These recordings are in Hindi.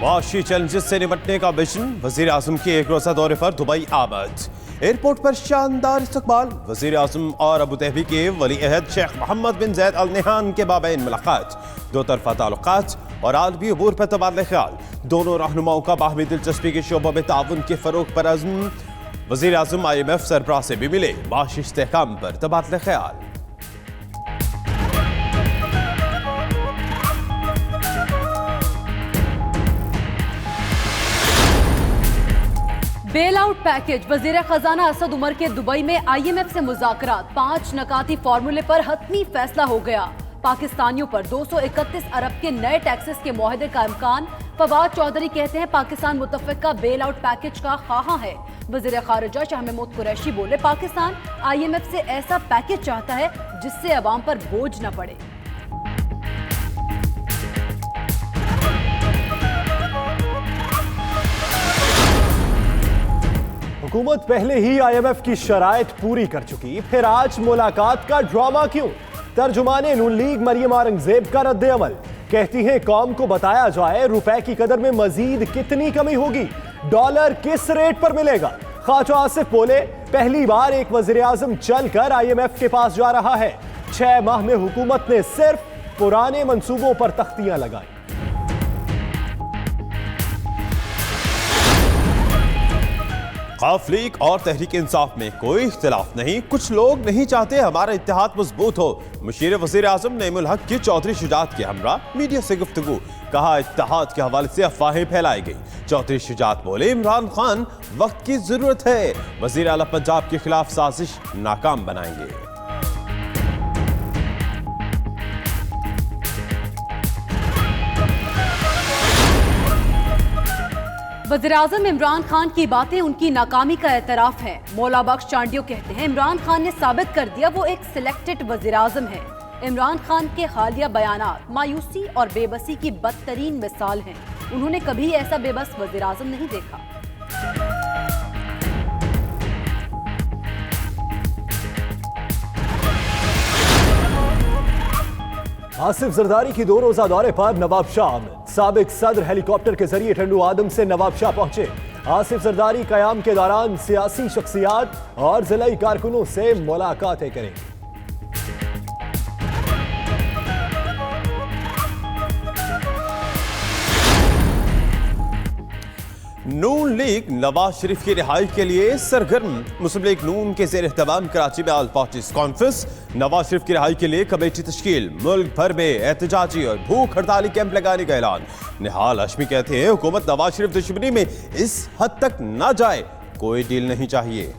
मुआशी चैलेंजेस से निपटने का विजन। वजीर आजम के एक रोजा दौरे पर दुबई आमद। एयरपोर्ट पर शानदार इस्तकबाल। वजीर आजम और अबू धाबी के वली अहद शेख मोहम्मद बिन ज़ायद अल नहयान के माबैन मुलाकात। दो तरफा ताल्लुकात और आलमी अमूर पर तबादला ख्याल। दोनों रहनुमाओं का बाहमी दिलचस्पी के शोबों में ताउन के फरोग पर अज़्म। वजीर आजम IMF सरबराह से भी मिले। माशी इस्तेहकाम पर तबादला ख्याल। Bail out package. वजीर खजाना असद उमर के दुबई में IMF से मुज़ाकरात। 5 नकाती फॉर्मूले पर हतमी फैसला हो गया। पाकिस्तानियों पर 231 अरब के नए टैक्सेस के मुआहदे का इम्कान। फवाद चौधरी कहते हैं पाकिस्तान मुतफ़िका बेल आउट पैकेज का ख़्वाहां है। वज़ीर ख़ारिजा शाह महमूद कुरैशी बोले पाकिस्तान IMF से ऐसा पैकेज चाहता है जिससे अवाम पर बोझ न पड़े। हुकूमत पहले ही IMF की शराइत पूरी कर चुकी, फिर आज मुलाकात का ड्रामा क्यों? तर्जुमाने नून लीग मरियम औरंगजेब का रद्द अमल। कहती हैं कौम को बताया जाए रुपए की कदर में मजीद कितनी कमी होगी, डॉलर किस रेट पर मिलेगा। ख्वाजा आसिफ बोले पहली बार एक वजीर आजम चलकर IMF के पास जा रहा है। 6 माह में हुकूमत ने सिर्फ पुराने मंसूबों पर तख्तियां लगाई। खौफ लीग और तहरीक इंसाफ में कोई इख्तिलाफ नहीं। कुछ लोग नहीं चाहते हमारा इत्तेहाद मजबूत हो। मुशीर वजीर आजम नईमुल हक की चौधरी शुजात के हमरा मीडिया से गुफ्तगू। कहा इत्तेहाद के हवाले से अफवाहें फैलाई गई। चौधरी शुजात बोले इमरान खान वक्त की जरूरत है। वजीर आला पंजाब के खिलाफ साजिश नाकाम बनाएंगे। वज़ीर-ए-आज़म इमरान खान की बातें उनकी नाकामी का एतराफ है। मौला बख्श चांडियो कहते हैं इमरान खान ने साबित कर दिया वो एक सिलेक्टेड वज़ीर-ए-आज़म है। इमरान खान के हालिया बयानात मायूसी और बेबसी की बदतरीन मिसाल हैं। उन्होंने कभी ऐसा बेबस वज़ीर-ए-आज़म नहीं देखा। आसिफ जरदारी की 2 रोजा दौरे पर नवाब शाह आमिर। साबिक सदर हेलीकॉप्टर के जरिए टंडू आदम से नवाब शाह पहुंचे। आसिफ जरदारी कयाम के दौरान सियासी शख्सियात और जिलाई कारकुनों से मुलाकातें करेंगे। नून लीग नवाज शरीफ की रिहाई के लिए सरगर्म। मुस्लिम लीग नून के ज़ेर एहतमाम कराची में all parties conference. Nawaz Sharif की रिहाई के लिए कमेटी तश्कील। मुल्क भर में एहतजाजी और भूख हड़ताली कैंप लगाने का ऐलान। निहाल हाशमी कहते हैं हुकूमत नवाज शरीफ दुश्मनी में इस हद तक ना जाए, कोई डील नहीं चाहिए।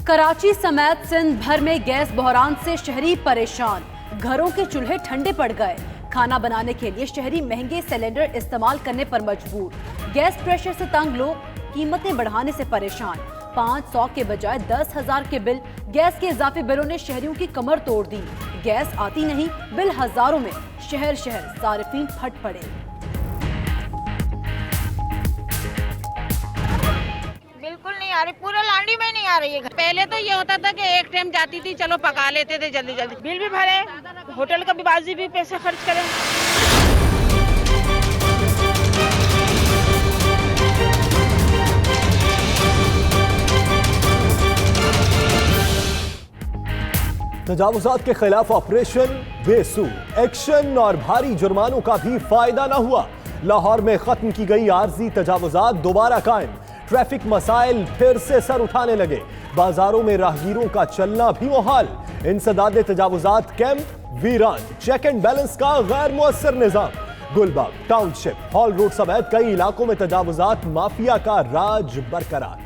कराची समेत सिंध भर में गैस बहरान से शहरी परेशान। घरों के चूल्हे ठंडे पड़ गए। खाना बनाने के लिए शहरी महंगे सिलेंडर इस्तेमाल करने पर मजबूर। गैस प्रेशर से तंग लोग कीमतें बढ़ाने से परेशान। 500 के बजाय 10,000 के बिल। गैस के इजाफी बिलों ने शहरियों की कमर तोड़ दी। गैस आती नहीं, बिल हजारों में। शहर शहर सारिफीन फट पड़े। बिल्कुल नहीं आ रही, पूरे लांडी में नहीं आ रही है। पहले तो ये होता था कि एक टाइम जाती थी, चलो पका लेते थे जल्दी जल्दी, बिल भी भरे, होटल का भी बाजी भी पैसे खर्च करें। तजावुजात के खिलाफ ऑपरेशन बेसू, एक्शन और भारी जुर्मानों का भी फायदा न हुआ। लाहौर में खत्म की गई आर्जी तजावुजात दोबारा कायम। ट्रैफिक मसाइल फिर से सर उठाने लगे। बाजारों में राहगीरों का चलना भी मुहाल। इंसदाद तजावुजात कैंप वीरान। चेक एंड बैलेंस का गैर मुअस्सर निजाम। गुलबाग, टाउनशिप, हॉल रोड समेत कई इलाकों में तजावुजात माफिया का राज बरकरार।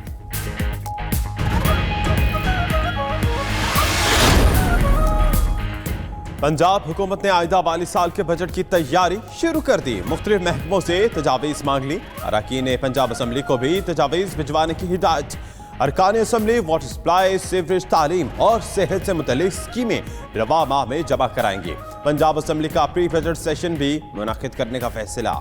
पंजाब हुकूमत ने आइंदा माली साल के बजट की तैयारी शुरू कर दी। मुख्तलिफ महकमों से तजावीज़ मांग ली। अरकान पंजाब असम्बली को भी तजावीज़ भिजवाने की हिदायत। अरकान असम्बली वाटर सप्लाई, सीवरेज, तालीम और सेहत से मुतल्लिक स्कीमें रवा माह में जमा कराएंगे। पंजाब असम्बली का प्री बजट सेशन भी मुनाकिद करने का फैसला।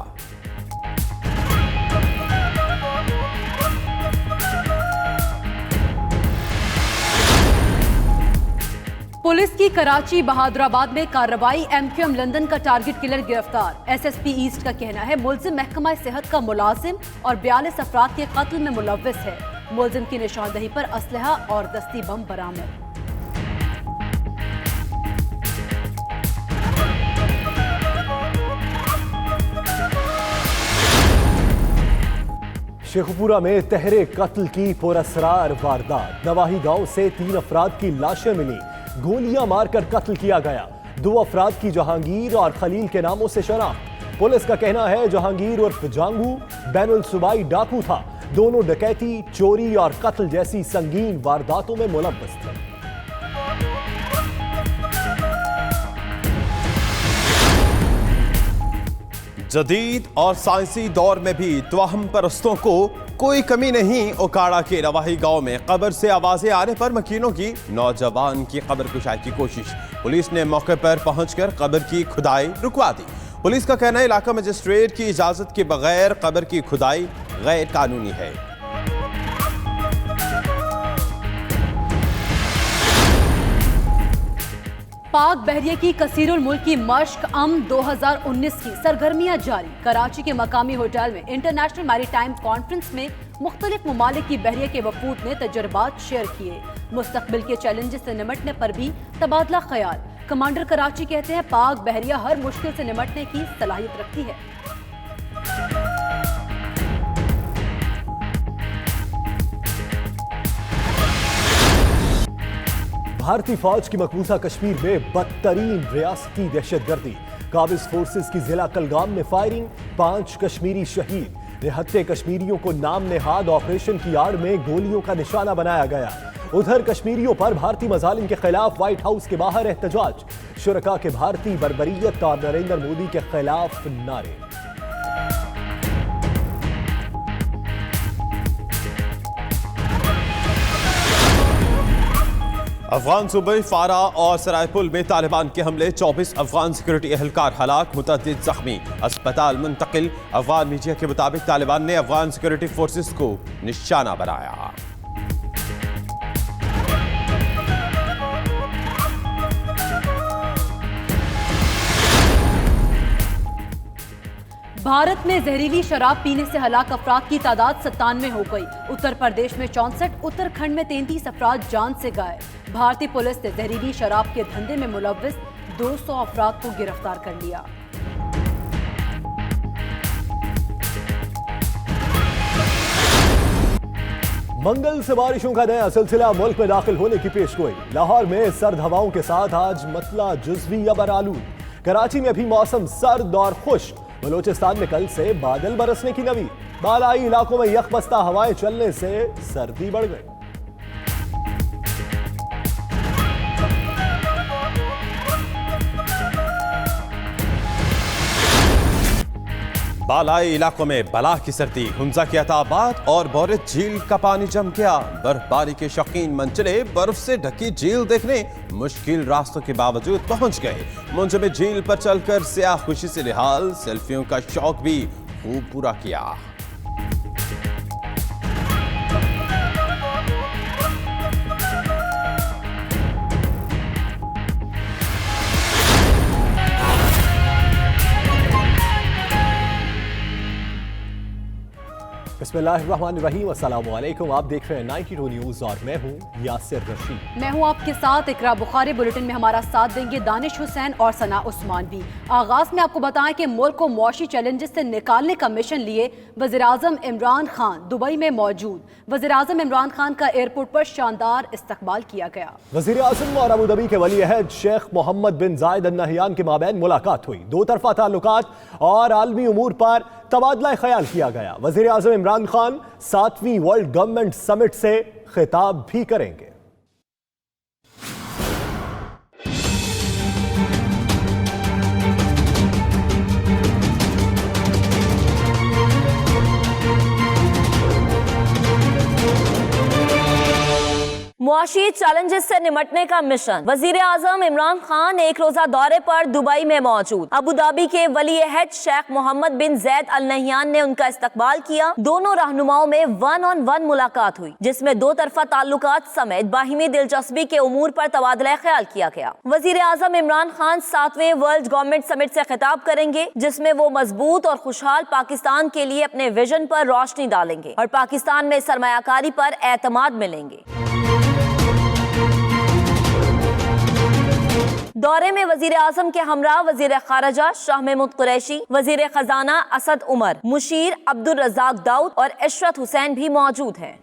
पुलिस की कराची बहादुराबाद में कार्रवाई, MQM लंदन का टारगेट किलर गिरफ्तार। SSP ईस्ट का कहना है मुलजिम महकमा सेहत का मुलाजिम और 42 अफराद के कत्ल में मुलव्विस है। मुलजिम की निशानदही पर असलहा और दस्ती बम बरामद। शेखुपुरा में तहरे कत्ल की पुरअसरार वारदात। नवाही गांव से 3 अफराद की लाशें मिली, गोलियां मारकर कत्ल किया गया। 2 अफराद की जहांगीर और खलील के नामों से शनाख्त। पुलिस का कहना है जहांगीर उर्फ जांगू बैनुल सुबाई डाकू था। दोनों डकैती, चोरी और कत्ल जैसी संगीन वारदातों में मुलव्वस थे। जदीद और साइंसी दौर में भी तवाहम परस्तों को कोई कमी नहीं। ओकाड़ा के रवाही गांव में कब्र से आवाजें आने पर मकीनों की नौजवान की कब्र कुशाई की कोशिश। पुलिस ने मौके पर पहुंचकर कब्र की खुदाई रुकवा दी। पुलिस का कहना है इलाका मजिस्ट्रेट की इजाजत के बगैर कब्र की खुदाई गैर कानूनी है। पाक बहरिया की कसीरुल मुल्क की मश्क 2019 की सरगर्मियां जारी। कराची के मकामी होटल में इंटरनेशनल मैरीटाइम कॉन्फ्रेंस में मुख्तलिफ ममालिक की बहरिया के वफूद ने तजुर्बात शेयर किए। मुस्तकबिल के चैलेंजेस से निमटने पर भी तबादला ख्याल। कमांडर कराची कहते हैं पाक बहरिया हर मुश्किल से निमटने की सलाहियत रखती है। भारतीय फौज की मकबूजा कश्मीर में बदतरीन रियासती दहशतगर्दी। काबिज फोर्सेस की जिला कलगाम में फायरिंग, 5 कश्मीरी शहीद। निहत्थे कश्मीरियों को नाम नेहाद ऑपरेशन की आड़ में गोलियों का निशाना बनाया गया। उधर कश्मीरियों पर भारतीय मजालिम के खिलाफ व्हाइट हाउस के बाहर एहतजाज। शुरका के भारतीय बर्बरियत और नरेंद्र मोदी के खिलाफ नारे। अफगान सूबे फारा और सरायपुल में तालिबान के हमले, 24 अफगान सिक्योरिटी एहलकार हलाक, मुतअद्दिद जख्मी, अस्पताल मुंतकिल। अफगान मीडिया के मुताबिक तालिबान ने अफगान सिक्योरिटी फोर्सेस को निशाना बनाया। भारत में जहरीली शराब पीने से हलाक अफराद की तादाद 97 हो गई। उत्तर प्रदेश में 64, उत्तराखंड में 33 अफराद जान से गायब। भारतीय पुलिस ने जहरीली शराब के धंधे में मुलव्विस 200 अफराद को गिरफ्तार कर लिया। मंगल से बारिशों का नया सिलसिला मुल्क में दाखिल होने की पेशगोई। लाहौर में सर्द हवाओं के साथ आज मतला जुज़वी अबर आलूद। कराची में भी मौसम सर्द और खुश्क। बलोचिस्तान में कल से बादल बरसने की नवी। बालाई इलाकों में यकबस्ता हवाएं चलने से सर्दी बढ़ गई। बालाई इलाकों में बला की सर्दी। हुंजा के अताबाद और बोरित झील का पानी जम गया। बर्फबारी के शौकीन मंचले बर्फ से ढकी झील देखने मुश्किल रास्तों के बावजूद पहुंच गए। मुंजमद झील पर चलकर सियाह खुशी से निहाल, सेल्फियों का शौक भी खूब पूरा किया। बिस्मिल्लाहिर्रहमानिर्रहीम, अस्सलाम वालेकुम। आप देख रहे हैं 92 न्यूज़ और मैं हूं यासिर रशीद। मैं हूं आपके साथ इकरा बुखारी। बुलेटिन में हमारा साथ देंगे दानिश हुसैन और सना उस्मान भी। आगाज में आपको बताएं कि मुल्क को मुआशी चैलेंजेस से निकालने का मिशन लिए वज़ीर-ए-आज़म इमरान खान दुबई में मौजूद। वज़ीर-ए-आज़म इमरान खान का एयरपोर्ट पर शानदार इस्तकबाल किया गया। वज़ीर-ए-आज़म और अबू धाबी के वली अहद शेख मोहम्मद बिन जायद अल नहयान के माबैन मुलाकात हुई। 2 तरफा ताल्लुकात और आलमी उमूर पर तबादला ख्याल किया गया। वज़ीर-ए-आज़म इमरान खान 7वीं वर्ल्ड गवर्नमेंट समिट से खिताब भी करेंगे। मुआशी चैलेंजेस से निपटने का मिशन। वजीर आजम इमरान खान एक रोजा दौरे पर दुबई में मौजूद। अबू धाबी के वली अहद शेख मोहम्मद बिन जैद अल नहयान ने उनका इस्तकबाल किया। दोनों रहनुमाओं में 1-on-1 मुलाकात हुई, जिसमें दो तरफा ताल्लुकात समेत बाहिमी दिलचस्पी के उमूर पर तबादला ख्याल किया गया। वजीर आजम इमरान खान 7वें वर्ल्ड गवर्नमेंट समिट से खिताब करेंगे, जिसमें वो मजबूत और खुशहाल पाकिस्तान के लिए अपने विजन पर रोशनी डालेंगे और पाकिस्तान में सरमायाकारी पर एतमाद मिलेंगे। दौरे में वजीर आजम के हमरा वजीर खारजा शाह महमूद कुरैशी, वजीर खजाना असद उमर, मुशीर अब्दुल रज़ाक दाऊद और इशरत हुसैन भी मौजूद हैं।